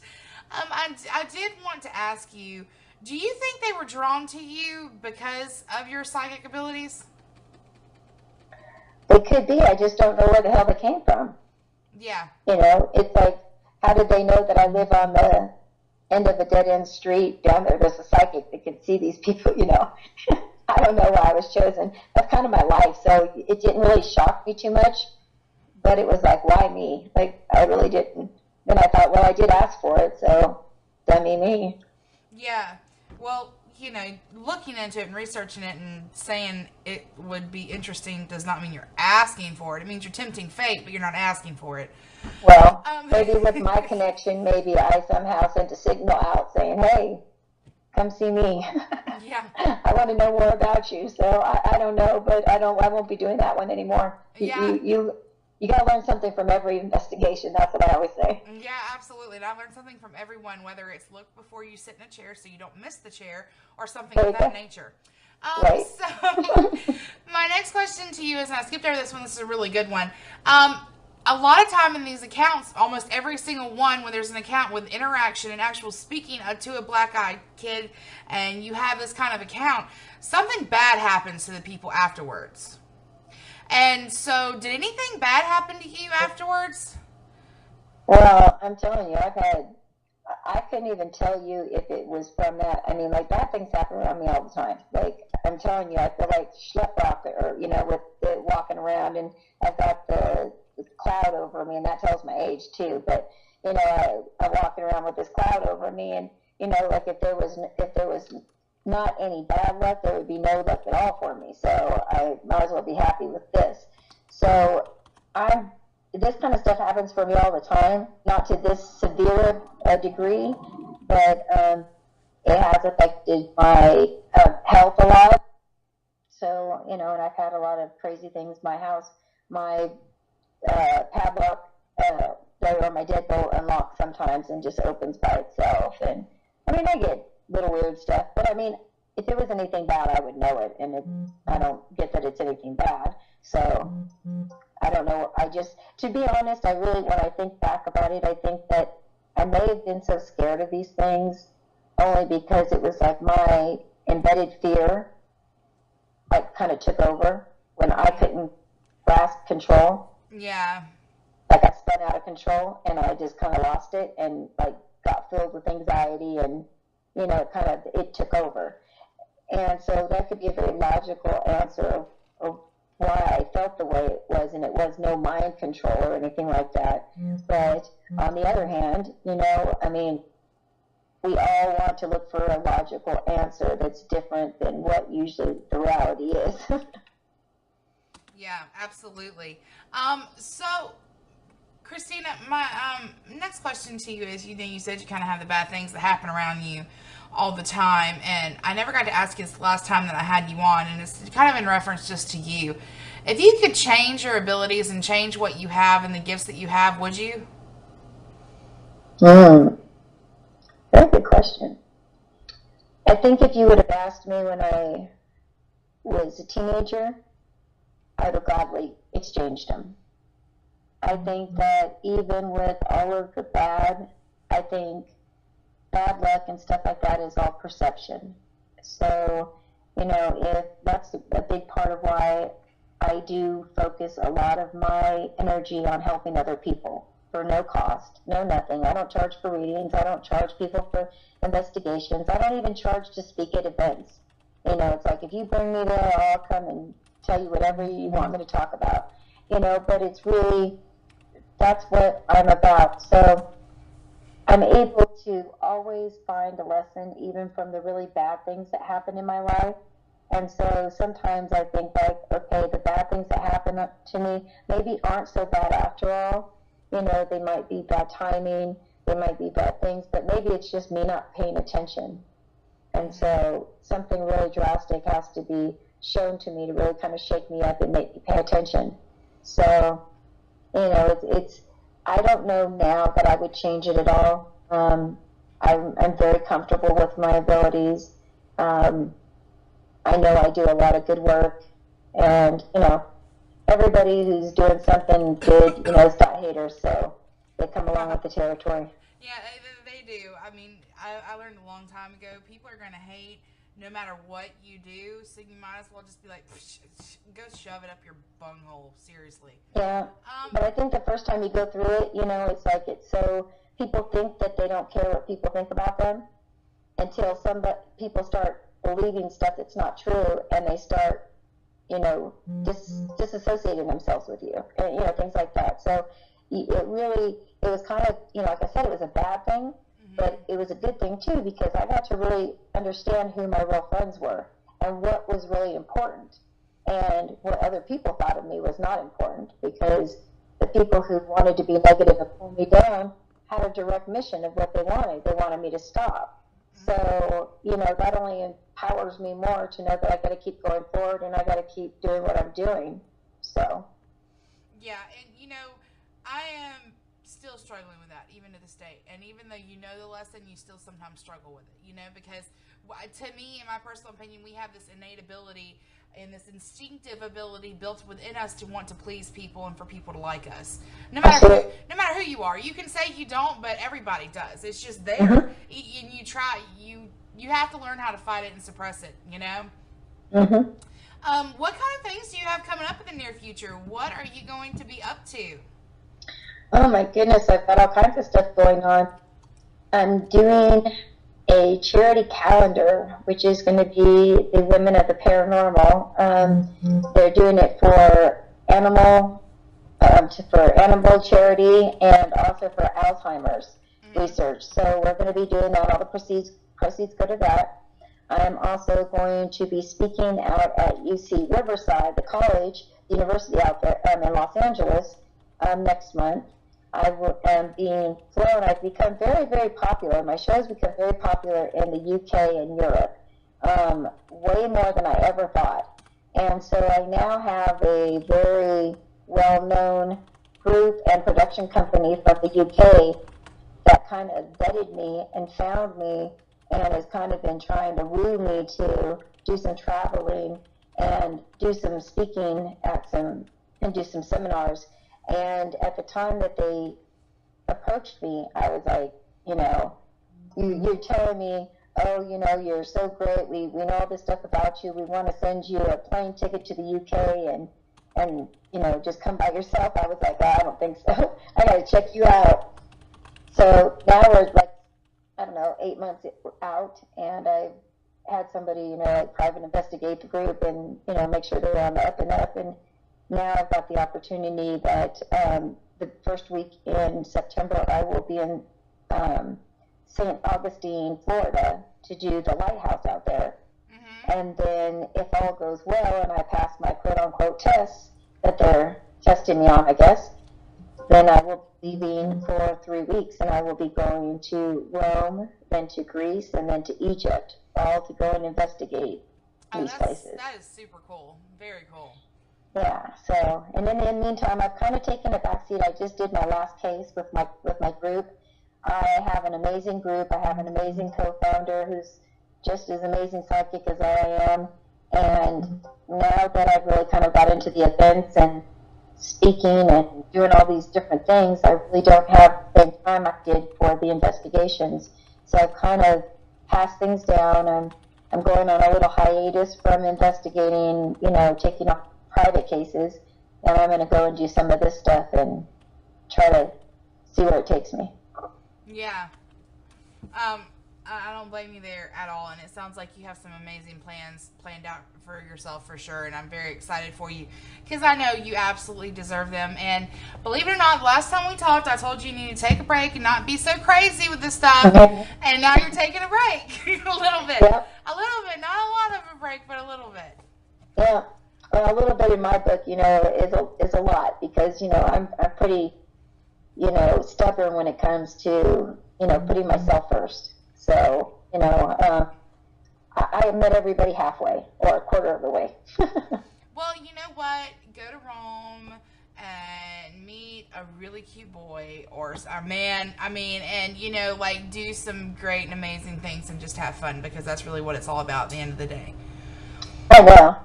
I did want to ask you, do you think they were drawn to you because of your psychic abilities? It could be. I just don't know where the hell they came from. Yeah. It's like, how did they know that I live on the end of a dead-end street down there? There's a psychic that could see these people, I don't know why I was chosen. That's kind of my life, so it didn't really shock me too much. But it was like, why me? Like, I really didn't. Then I thought, well, I did ask for it, so dummy me. Yeah. Well, looking into it and researching it and saying it would be interesting does not mean you're asking for it. It means you're tempting fate, but you're not asking for it. Well, maybe with my connection, maybe I somehow sent a signal out saying, hey, come see me. Yeah. I want to know more about you. So I don't know, but I won't be doing that one anymore. Yeah. You got to learn something from every investigation. That's what I always say. Yeah, absolutely. And I learned something from everyone, whether it's look before you sit in a chair so you don't miss the chair or something of that nature. Right. So my next question to you is, and I skipped over this one, this is a really good one. A lot of time in these accounts, almost every single one, when there's an account with interaction and actual speaking to a black-eyed kid, and you have this kind of account, something bad happens to the people afterwards. And so, did anything bad happen to you afterwards? Well, I'm telling you, I couldn't even tell you if it was from that. I mean, like, bad things happen around me all the time. Like, I'm telling you, I feel like schleprock or, with the walking around, and I've got the cloud over me, and that tells my age too. But I'm walking around with this cloud over me, and like if there was not any bad luck, there would be no luck at all for me. So I might as well be happy with this. So this kind of stuff happens for me all the time, not to this severe a degree, but it has affected my health a lot. So, and I've had a lot of crazy things. My house, my padlock, or my deadbolt unlocks sometimes and just opens by itself. And I get little weird stuff, but if it was anything bad, I would know it, and I don't get that it's anything bad. So I don't know. To be honest, when I think back about it, I think that I may have been so scared of these things only because it was like my embedded fear, like, kind of took over when I couldn't grasp control. Yeah. Like, I spun out of control, and I just kind of lost it, and like got filled with anxiety, and it took over. And so that could be a very logical answer of why I felt the way it was, and it was no mind control or anything like that. But on the other hand, we all want to look for a logical answer that's different than what usually the reality is. Yeah, absolutely. So, Christina, my next question to you is, you said you kind of have the bad things that happen around you all the time, and I never got to ask you this the last time that I had you on, and it's kind of in reference just to you. If you could change your abilities and change what you have and the gifts that you have, would you? Very good question. I think if you would have asked me when I was a teenager, I would have gladly exchanged them. I think that even with all of the bad, I think bad luck and stuff like that is all perception. So, if that's a big part of why I do focus a lot of my energy on helping other people for no cost, no nothing. I don't charge for readings. I don't charge people for investigations. I don't even charge to speak at events. It's like, if you bring me there, I'll come and tell you whatever you want me to talk about. But it's really, that's what I'm about. So I'm able to always find a lesson, even from the really bad things that happen in my life. And so sometimes I think, like, okay, the bad things that happen to me maybe aren't so bad after all. They might be bad timing, they might be bad things, but maybe it's just me not paying attention. And so something really drastic has to be shown to me to really kind of shake me up and make me pay attention. So, it's I don't know now that I would change it at all. I'm very comfortable with my abilities. I know I do a lot of good work, and everybody who's doing something good, is not haters, so they come along with the territory. Yeah, they do. I learned a long time ago, people are going to hate no matter what you do, so you might as well just be like, go shove it up your bunghole, seriously. Yeah, but I think the first time you go through it, it's like, it's so, people think that they don't care what people think about them until people start believing stuff that's not true, and they start, disassociating themselves with you, and, things like that. So it was kind of, like I said, it was a bad thing, but it was a good thing too, because I got to really understand who my real friends were and what was really important, and what other people thought of me was not important, because the people who wanted to be negative and pull me down had a direct mission of what they wanted. They wanted me to stop. So, that only empowers me more to know that I got to keep going forward, and I got to keep doing what I'm doing. So. Yeah, and I am still struggling with that, even to this day. And even though you know the lesson, you still sometimes struggle with it, because to me, in my personal opinion, we have this innate ability and this instinctive ability built within us to want to please people and for people to like us. No matter who you are. You can say you don't, but everybody does. It's just there. And you try, you have to learn how to fight it and suppress it, What kind of things do you have coming up in the near future? What are you going to be up to? Oh my goodness, I've got all kinds of stuff going on. I'm doing a charity calendar, which is going to be the Women of the Paranormal. They're doing it for for animal charity and also for Alzheimer's research. So we're going to be doing that. All the proceeds go to that. I'm also going to be speaking out at UC Riverside, the college, the university out there in Los Angeles next month. I am being flown. I've become very, very popular. My show's become very popular in the UK and Europe, way more than I ever thought. And so I now have a very well-known group and production company from the UK that kind of vetted me and found me and has kind of been trying to woo me to do some traveling and do some speaking and do some seminars. And at the time that they approached me, I was like, you're telling me, oh, you're so great. We know all this stuff about you. We want to send you a plane ticket to the UK and just come by yourself. I was like, oh, I don't think so. I got to check you out. So now we're like, 8 months out, and I've had somebody, private investigate the group and, make sure they're on the up and up. And now I've got the opportunity that the first week in September I will be in St. Augustine, Florida, to do the lighthouse out there. And then if all goes well and I pass my quote-unquote tests that they're testing me on, I guess, then I will be leaving for 3 weeks, and I will be going to Rome, then to Greece, and then to Egypt, all to go and investigate these places. That is super cool. Very cool. Yeah, so, and in the meantime, I've kind of taken a backseat. I just did my last case with my group. I have an amazing group. I have an amazing co-founder who's just as amazing psychic as I am. And now that I've really kind of got into the events and speaking and doing all these different things, I really don't have the time I did for the investigations. So I've kind of passed things down. I'm going on a little hiatus from investigating, taking on private cases, and I'm going to go and do some of this stuff and try to see where it takes me. Yeah. I don't blame you there at all, and it sounds like you have some amazing plans planned out for yourself for sure, and I'm very excited for you because I know you absolutely deserve them. And believe it or not, the last time we talked, I told you need to take a break and not be so crazy with this stuff, and now you're taking a break a little bit. Yep. A little bit, not a lot of a break, but a little bit. Yeah, well, a little bit in my book, is a lot because, I'm pretty, stubborn when it comes to, putting myself first. So, I met everybody halfway or a quarter of the way. Well, you know what? Go to Rome and meet a really cute boy or a man. And, do some great and amazing things and just have fun because that's really what it's all about at the end of the day. Oh, well,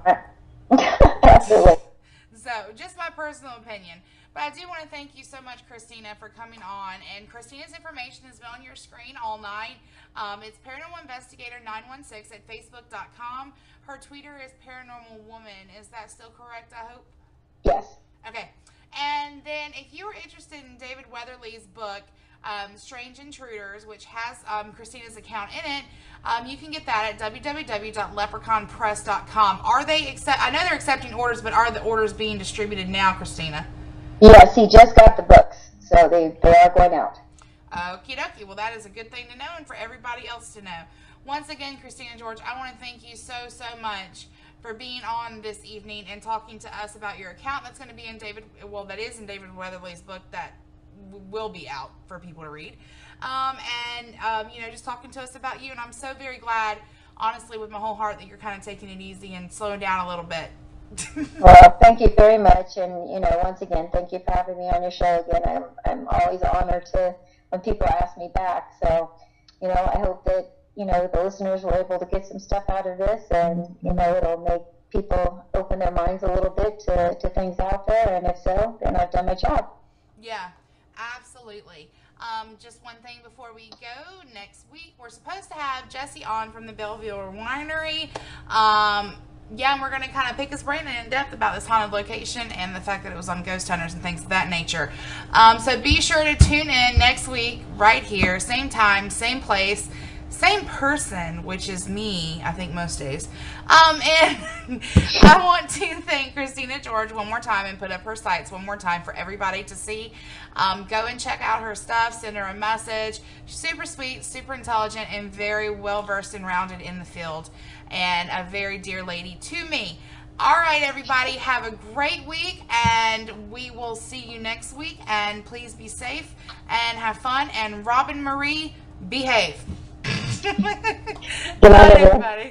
absolutely. So, just my personal opinion. But I do want to thank you so much, Christina, for coming on. And Christina's information has been on your screen all night. It's Paranormal Investigator 916 at Facebook.com. Her Twitter is Paranormal Woman. Is that still correct, I hope? Yes. Okay. And then if you were interested in David Weatherly's book, Strange Intruders, which has Christina's account in it, you can get that at www.leprechaunpress.com. I know they're accepting orders, but are the orders being distributed now, Christina? Yes, he just got the books, so they are going out. Okie dokie. Well, that is a good thing to know and for everybody else to know. Once again, Christina George, I want to thank you so, so much for being on this evening and talking to us about your account that's going to be in David Weatherly's book that will be out for people to read. Just talking to us about you. And I'm so very glad, honestly, with my whole heart that you're kind of taking it easy and slowing down a little bit. Well, thank you very much, and once again, thank you for having me on your show again. I'm always honored when people ask me back. So, I hope that the listeners were able to get some stuff out of this, and it'll make people open their minds a little bit to things out there. And if so, then I've done my job. Yeah, absolutely. Just one thing before we go. Next week, we're supposed to have Jesse on from the Belleville Winery. And we're going to kind of pick his brain in depth about this haunted location and the fact that it was on Ghost Hunters and things of that nature. So be sure to tune in next week right here, same time, same place, same person, which is me, I think most days. And I want to thank Christina George one more time and put up her sites one more time for everybody to see. Go and check out her stuff. Send her a message. She's super sweet, super intelligent, and very well versed and rounded in the field, and a very dear lady to me. All right, everybody, have a great week, and we will see you next week. And please be safe and have fun. And Robin Marie, behave. Good night, everybody.